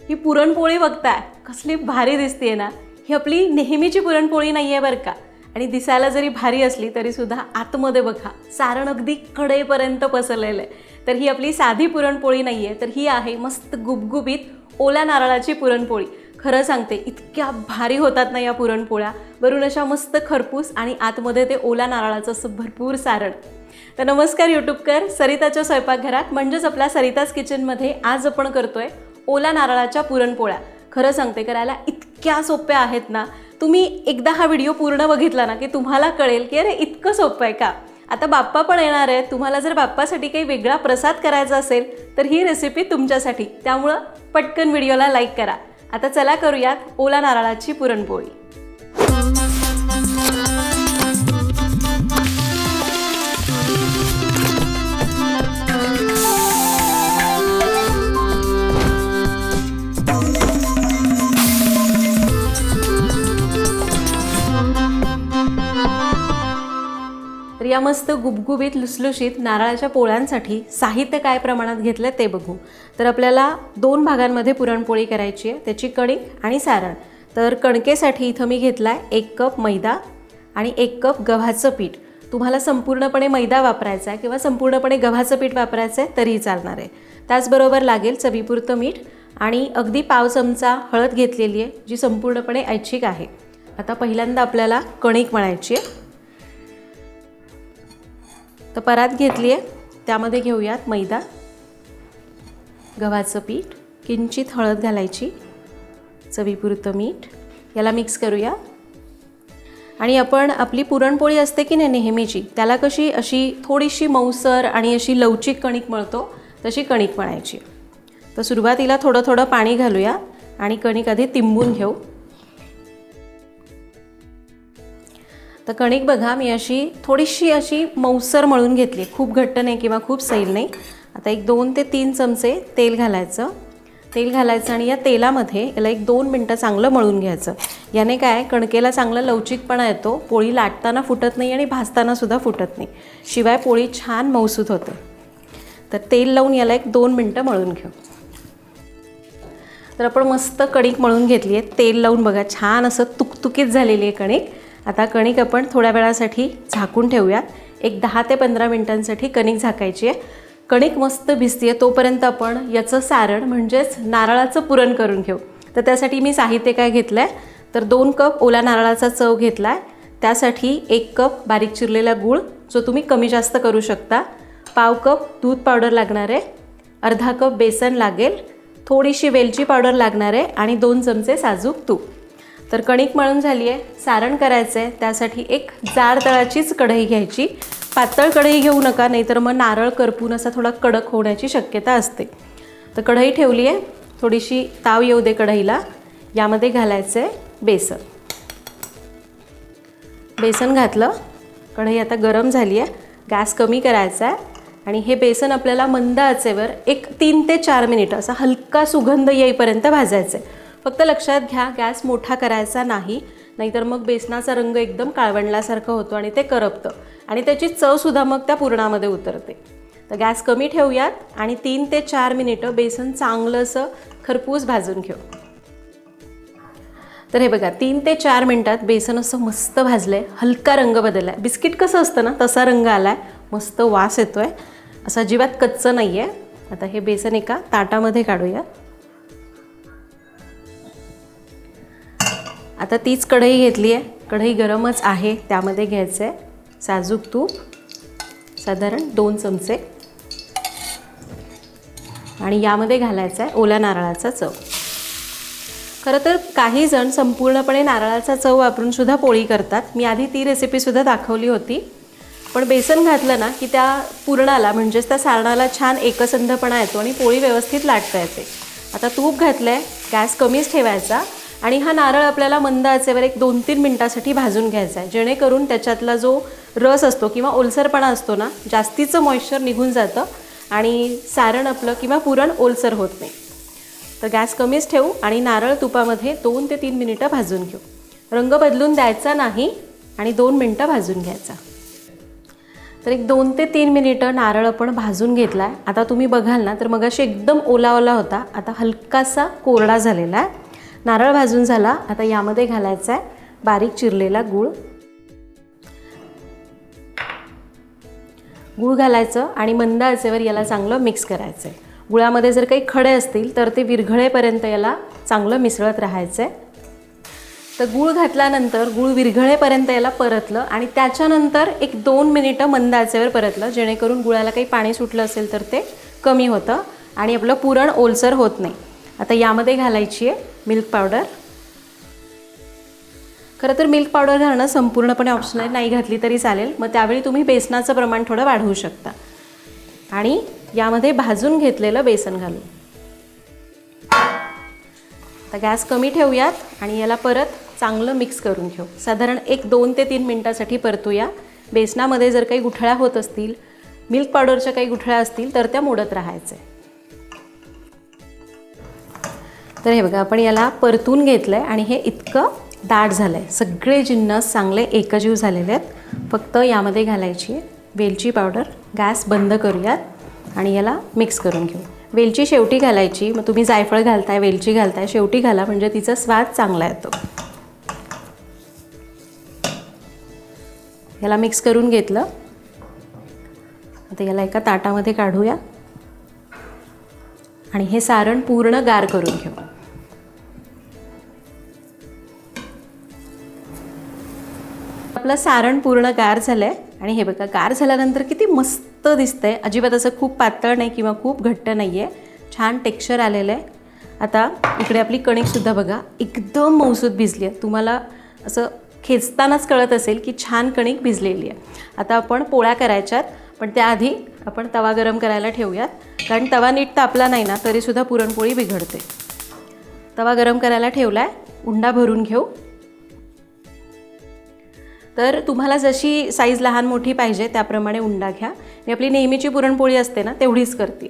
ही पुरणपोळी बघताय कसली भारी दिसते ना। ही आपली नेहमीची पुरणपोळी नाही आहे बरं का। आणि दिसायला जरी भारी असली तरी सुद्धा आतमध्ये बघा सारण अगदी कडेपर्यंत पसरलेलं आहे। तर ही आपली साधी पुरणपोळी नाही आहे, तर ही आहे मस्त गुबगुबीत ओल्या नारळाची पुरणपोळी। खरं सांगते इतक्या भारी होतात ना या पुरणपोळ्या, वरून अशा मस्त खरपूस आणि आतमध्ये ते ओल्या नारळाचं असं भरपूर सारण। तर नमस्कार यूट्यूबकर, सरिताच्या स्वयंपाकघरात म्हणजेच आपल्या सरिताज किचनमध्ये आज आपण करतोय ओल्या नारळाच्या पुरणपोळ्या। खरं सांगते करायला इतक्या सोप्या आहेत ना। तुम्ही एकदा हा व्हिडिओ पूर्ण बघितला ना की तुम्हाला कळेल की अरे इतकं सोपं आहे का। आता बाप्पा पण येणार आहे, तुम्हाला जर बाप्पासाठी काही वेगळा प्रसाद करायचा असेल तर ही रेसिपी तुमच्यासाठी, त्यामुळं पटकन व्हिडिओला लाईक करा। आता चला करूयात ओल्या नारळाची पुरणपोळी। तर या मस्त गुबगुबीत लुसलुशीत नारळाच्या पोळ्यांसाठी साहित्य काय प्रमाणात घेतलं ते बघू। तर आपल्याला 2 भागांमध्ये पुरणपोळी करायची आहे, त्याची कणिक आणि सारण। तर कणकेसाठी इथं मी घेतलाय 1 कप मैदा आणि 1 कप गव्हाचं पीठ। तुम्हाला संपूर्णपणे मैदा वापरायचा आहे किंवा संपूर्णपणे गव्हाचं पीठ वापरायचं आहे तरीही चालणार आहे। त्याचबरोबर लागेल चवीपुरतं मीठ आणि अगदी पाव चमचा हळद घेतलेली आहे, जी संपूर्णपणे ऐच्छिक आहे। आता पहिल्यांदा आपल्याला कणिक मळायची आहे। तर परात घेतली आहे, त्यामध्ये घेऊयात मैदा, गव्हाचं पीठ, किंचित हळद घालायची, चवीपुरतं मीठ, याला मिक्स करूया। आणि आपण आपली पुरणपोळी असते की नाही नेहमीची, त्याला कशी अशी थोडीशी मऊसर आणि अशी लवचिक कणिक मळतो तशी कणिक मळायची। तर सुरुवातीला थोडं थोडं पाणी घालूया आणि कणिक आधी तिंबून घेऊ। तर कणिक बघा मी अशी थोडीशी अशी मऊसर मळून घेतली, खूप घट्ट नाही किंवा खूप सैल नाही। आता 2 ते 3 चमचे तेल घालायचं। तेल घालायचं आणि या तेलामध्ये याला 1-2 मिनटं चांगलं मळून घ्यायचं। याने काय कणकेला चांगला लवचिकपणा येतो, पोळी लाटताना फुटत नाही आणि भाजताना सुद्धा फुटत नाही, शिवाय पोळी छान मऊसूत होते। तर तेल लावून याला 1-2 मिनटं मळून घेऊ। तर आपण मस्त कणिक मळून घेतली आहे, तेल लावून बघा छान असं तुकतुकीत झालेली आहे कणिक। आता कणिक आपण थोड्या वेळासाठी झाकून ठेवूयात, 10 ते 15 मिनिटांसाठी कणिक झाकायची आहे। कणिक मस्त भिजते तोपर्यंत आपण याचं सारण म्हणजेच नारळाचं पुरण करून घेऊ। तर त्यासाठी मी साहित्य काय घेतलं आहे, तर 2 कप ओला नारळाचा चव घेतला आहे, त्यासाठी 1 कप बारीक चिरलेला गूळ, जो तुम्ही कमी जास्त करू शकता, पाव कप दूध पावडर लागणार आहे, अर्धा कप बेसन लागेल, थोडीशी वेलची पावडर लागणार आहे आणि 2 चमचे साजूक तूप। तर कणिक मळून झाली आहे, सारण करायचं आहे, त्यासाठी एक जाड तळाचीच कढई घ्यायची। पातळ कढई घेऊ नका, नाहीतर मग नारळ करपून असा थोडा कडक होण्याची शक्यता असते। तर कढई ठेवली आहे, थोडीशी ताव येऊ दे कढईला। यामध्ये घालायचं आहे बेसन। बेसन घातलं, कढई आता गरम झाली आहे, गॅस कमी करायचा आहे आणि हे बेसन आपल्याला मंद आचेवर 3 ते 4 मिनिटं असा हलका सुगंध येईपर्यंत भाजायचं आहे। फक्त लक्षात घ्या गॅस मोठा करायचा नाही, नाहीतर मग बेसनाचा रंग एकदम काळवंडल्यासारखं होतो आणि ते करपतं आणि त्याची चवसुद्धा मग त्या पुरणामध्ये उतरते। तर गॅस कमी ठेवूयात आणि 3 ते 4 मिनिटं बेसन चांगलं असं खरपूस भाजून घेऊ। तर हे बघा 3 ते 4 मिनिटात बेसन असं मस्त भाजलं आहे, हलका रंग बदलला आहे, बिस्किट कसं असतं ना तसा रंग आला आहे, मस्त वास येतो आहे, असं अजिबात कच्चं नाही आहे। आता हे बेसन एका ताटामध्ये काढूया। आता तीच कढई घेतली आहे, कढई गरमच आहे, त्यामध्ये घ्यायचं आहे साजूक तूप, साधारण 2 चमचे, आणि यामध्ये घालायचं आहे ओल्या नारळाचा चव। खरं तर काही जण संपूर्णपणे नारळाचा चव वापरून सुद्धा पोळी करतात, मी आधी ती रेसिपीसुद्धा दाखवली होती। पण बेसन घातलं ना की त्या पुरणाला म्हणजेच त्या सारणाला छान एकसंधपणा येतो आणि पोळी व्यवस्थित लाटता येते। आता तूप घातलं आहे, गॅस कमीच ठेवायचा आणि हा नारळ आपल्याला मंद आचेवर 1-2-3 मिनिटांसाठी भाजून घ्यायचा आहे, जेणेकरून त्याच्यातला जो रस असतो किंवा ओलसरपणा असतो ना, जास्तीचं मॉइश्चर निघून जातं आणि सारण आपलं किंवा पुरण ओलसर होत नाही। तर गॅस कमीच ठेवू आणि नारळ तुपामध्ये 2 ते 3 मिनिटं भाजून घेऊ। रंग बदलून द्यायचा नाही आणि 2 मिनिटं भाजून घ्यायचा। तर एक 2 ते 3 मिनिटं नारळ आपण भाजून घेतला आहे. आता तुम्ही बघाल ना तर मगाशी एकदम ओला ओला होता, आता हलकासा कोरडा झालेला आहे. नारळ भाजून झाला. आता यामध्ये घालायचा आहे बारीक चिरलेला गूळ. गूळ घालायचं आणि मंद आचेवर याला चांगलं मिक्स करायचं आहे. गुळामध्ये जर काही खडे असतील तर ते विरघळेपर्यंत याला चांगलं मिसळत राहायचं आहे. तर गूळ घातल्यानंतर गूळ विरघळेपर्यंत याला परतलं आणि त्याच्यानंतर एक 2 मिनिटं मंद आचेवर परतलं, जेणेकरून गुळाला काही पाणी सुटलं असेल तर ते कमी होतं आणि आपलं पुरण ओलसर होत नाही. आता यामध्ये घालायची आहे मिल्क पावडर. खरं तर मिल्क पावडर घालणं संपूर्णपणे ऑप्शनल, नाही घातली तरी चालेल. मग त्यावेळी तुम्ही बेसनाचं प्रमाण थोडं वाढवू शकता. आणि यामध्ये भाजून घेतलेलं बेसन घालू. आता गॅस कमी ठेवूयात आणि याला परत चांगलं मिक्स करून घेऊ. साधारण एक 2 ते 3 मिनटासाठी परतूया. बेसनामध्ये जर काही गुठळ्या होत असतील, मिल्क पावडरच्या काही गुठळ्या असतील तर त्या मोडत राहायचे. तर हे बघा आपण याला परतून घेतलं आहे आणि हे इतकं दाट झालं आहे. सगळे जिन्नस चांगले एकजीव झालेले आहेत. फक्त यामध्ये घालायची आहे वेलची पावडर. गॅस बंद करूयात आणि याला मिक्स करून घेऊ. वेलची शेवटी घालायची. मग तुम्ही जायफळ घालताय, वेलची घालताय, शेवटी घाला, म्हणजे तिचा स्वाद चांगला येतो. याला मिक्स करून घेतलं. आता याला एका ताटामध्ये काढूया आणि हे सारण पूर्ण गार करून घेऊ. आपलं सारण पूर्ण गार झालं आहे आणि हे बघा गार झाल्यानंतर किती मस्त दिसतंय. अजिबात असं खूप पातळ नाही किंवा खूप घट्ट नाही आहे, छान टेक्स्चर आलेलं आहे. आता इकडे आपली कणिकसुद्धा बघा एकदम मऊसूत भिजली आहे. तुम्हाला असं खेचतानाच कळत असेल की छान कणिक भिजलेली आहे. आता आपण पोळ्या करायच्यात, पण त्याआधी आपण तवा गरम करायला ठेवूयात, कारण तवा नीट तापला नाही ना तरीसुद्धा पुरणपोळी बिघडते. तवा गरम करायला ठेवला आहे. उंडा भरून घेऊ. तर तुम्हाला जशी साईज लहान मोठी पाहिजे त्याप्रमाणे उंडा घ्या. मी आपली नेहमीची पुरणपोळी असते ना तेवढीच करते.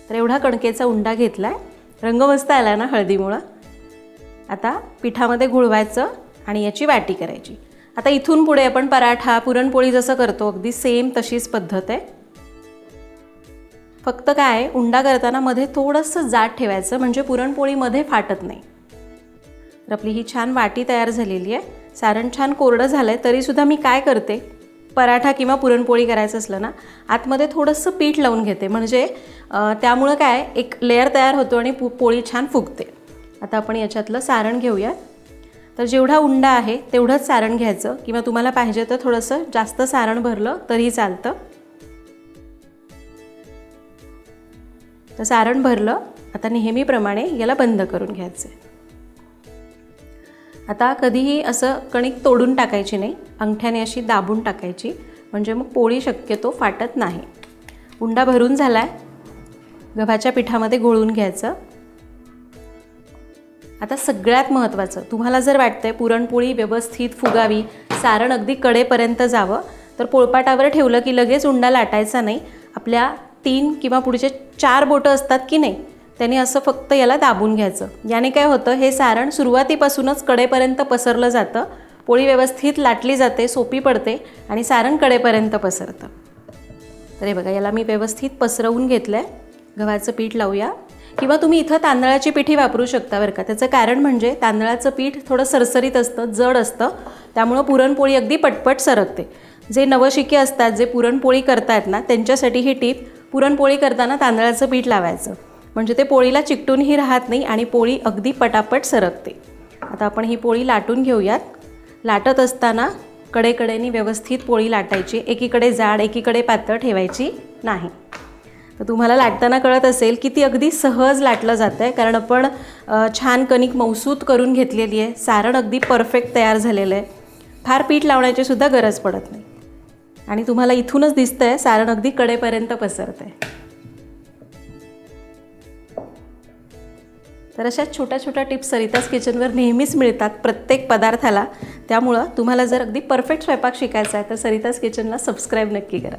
तर एवढा कणकेचा उंडा घेतला आहे. रंग मस्त आला ना हळदीमुळं. आता पिठामध्ये घोळवायचं आणि याची वाटी करायची. आता इथून पुढे आपण पराठा पुरणपोळी जसं करतो अगदी सेम तशीच पद्धत आहे. फक्त काय उंडा करताना मध्ये थोडंसं जाड ठेवायचं, म्हणजे पुरणपोळीमध्ये फाटत नाही. तर आपली ही छान वाटी तयार झालेली आहे. सारण छान कोरडं झालं आहे तरीसुद्धा मी काय करते, पराठा किंवा पुरणपोळी करायचं असलं ना आतमध्ये थोडंसं पीठ लावून घेते, म्हणजे त्यामुळं काय एक लेअर तयार होतो आणि पोळी छान फुगते. आता आपण याच्यातलं सारण घेऊया. तर जेवढा उंडा आहे तेवढंच सारण घ्यायचं, किंवा तुम्हाला पाहिजे तर थोडंसं जास्त सारण भरलं तरी चालतं. तर सारण भरलं. आता नेहमीप्रमाणे याला बंद करून घ्यायचं. आता कधीही असं कणिक तोडून टाकायची नाही, अंगठ्याने अशी दाबून टाकायची, म्हणजे मग पोळी शक्यतो फाटत नाही. उंडा भरून झाला आहे. गव्हाच्या पिठामध्ये घोळून घ्यायचं. आता सगळ्यात महत्त्वाचं, तुम्हाला जर वाटतंय पुरणपोळी व्यवस्थित फुगावी, सारण अगदी कडेपर्यंत जावं, तर पोळपाटावर ठेवलं की लगेच उंडा लाटायचा नाही. आपल्या 3 किंवा पुढचे 4 बोटं असतात की नाही, त्याने असं फक्त याला दाबून घ्यायचं. याने काय होतं, हे सारण सुरुवातीपासूनच कडेपर्यंत पसरलं जातं. पोळी व्यवस्थित लाटली जाते, सोपी पडते आणि सारण कडेपर्यंत पसरतं. तर हे बघा याला मी व्यवस्थित पसरवून घेतलं आहे. गव्हाचं पीठ लावूया, किंवा तुम्ही इथं तांदळाची पिठी वापरू शकता बरं का. त्याचं कारण म्हणजे तांदळाचं पीठ थोडं सरसरीत असतं, जड असतं, त्यामुळं पुरणपोळी अगदी पटपट सरकते. जे नवशिके असतात, जे पुरणपोळी करतात ना, त्यांच्यासाठी ही टीप, पुरणपोळी करताना तांदळाचं पीठ लावायचं, म्हणजे ते पोळीला चिकटूनही राहत नाही आणि पोळी अगदी पटापट सरकते. आता आपण ही पोळी लाटून घेऊयात. लाटत असताना कडेकडेने व्यवस्थित पोळी लाटायची, एकीकडे जाड एकीकडे पातळ ठेवायची नाही. तर तुम्हाला लाटताना कळत असेल की ती अगदी सहज लाटलं जातं आहे, कारण आपण छान कणिक मऊसूत करून घेतलेली आहे. सारण अगदी परफेक्ट तयार झालेलं आहे. फार पीठ लावण्याची सुद्धा गरज पडत नाही आणि तुम्हाला इथूनच दिसतं आहे सारण अगदी कडेपर्यंत पसरतं आहे. तर अशा छोट्या छोट्या टिप्स सरिताज किचनवर नेहमीच मिळतात प्रत्येक पदार्थाला. त्यामुळं तुम्हाला जर अगदी परफेक्ट स्वयंपाक शिकायचा आहे तर सरिताज किचनला सबस्क्राईब नक्की करा.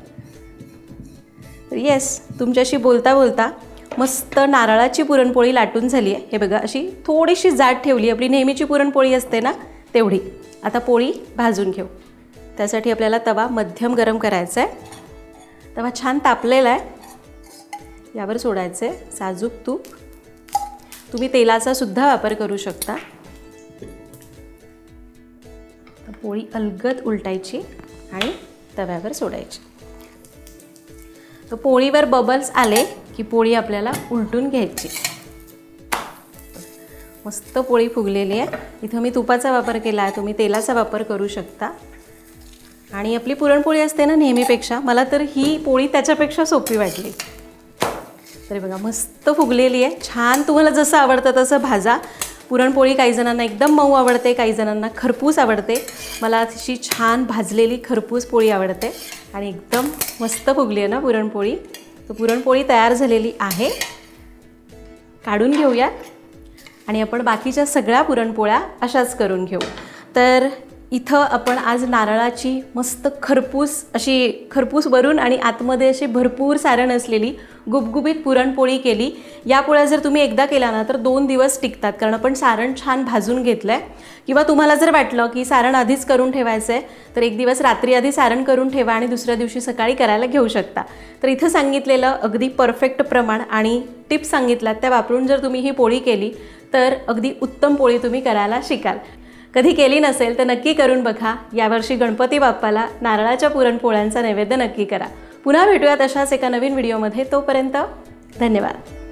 येस, तुमच्याशी बोलता बोलता मस्त नारळाची पुरणपोळी लाटून झाली आहे. हे बघा अशी थोडीशी जाड ठेवली, आपली नेहमीची पुरणपोळी असते ना तेवढी. आता पोळी भाजून घेऊ. त्यासाठी आपल्याला तवा मध्यम गरम करायचा आहे. तवा छान तापलेला आहे. यावर सोडायचे साजूक तूप. तुम्ही तेलाचा सुद्धा वापर करू शकता. पोळी अलगद उलटायची आणि तव्यावर सोडायची. तर पोळीवर बबल्स आले की पोळी आपल्याला उलटून घ्यायची. मस्त पोळी फुगलेली आहे. इथं मी तुपाचा वापर केला आहे, तुम्ही तेलाचा वापर करू शकता. आणि आपली पुरणपोळी असते ना नेहमीपेक्षा, मला तर ही पोळी त्याच्यापेक्षा सोपी वाटली. तरी बघा मस्त फुगलेली आहे. छान तुम्हाला जसं आवडतं तसं भाजा. पुरणपोळी काही जणांना एकदम मऊ आवडते, काही जणांना खरपूस आवडते. मला अशी छान भाजलेली खरपूस पोळी आवडते आणि एकदम मस्त फुगली आहे ना पुरणपोळी. तर पुरणपोळी तयार झालेली आहे. काढून घेऊयात आणि आपण बाकीच्या सगळ्या पुरणपोळ्या अशाच करून घेऊ. तर इथं आपण आज नारळाची मस्त खरपूस वरून आणि आतमध्ये अशी भरपूर सारण असलेली गुबगुबीत पुरणपोळी केली. या पोळ्या जर तुम्ही एकदा केला ना तर 2 दिवस टिकतात, कारण आपण सारण छान भाजून घेतलं आहे. किंवा तुम्हाला जर वाटलं की सारण आधीच करून ठेवायचं आहे तर एक दिवस रात्री आधी सारण करून ठेवा आणि दुसऱ्या दिवशी सकाळी करायला घेऊ शकता. तर इथं सांगितलेलं अगदी परफेक्ट प्रमाण आणि टिप्स सांगितल्यात त्या वापरून जर तुम्ही ही पोळी केली तर अगदी उत्तम पोळी तुम्ही करायला शिकाल. कधी केली नसेल तर नक्की करून बघा. यावर्षी गणपती बाप्पाला नारळाच्या पुरणपोळ्यांचा नैवेद्य नक्की करा. पुन्हा भेटूयात अशाच एका नवीन व्हिडिओमध्ये. तोपर्यंत धन्यवाद.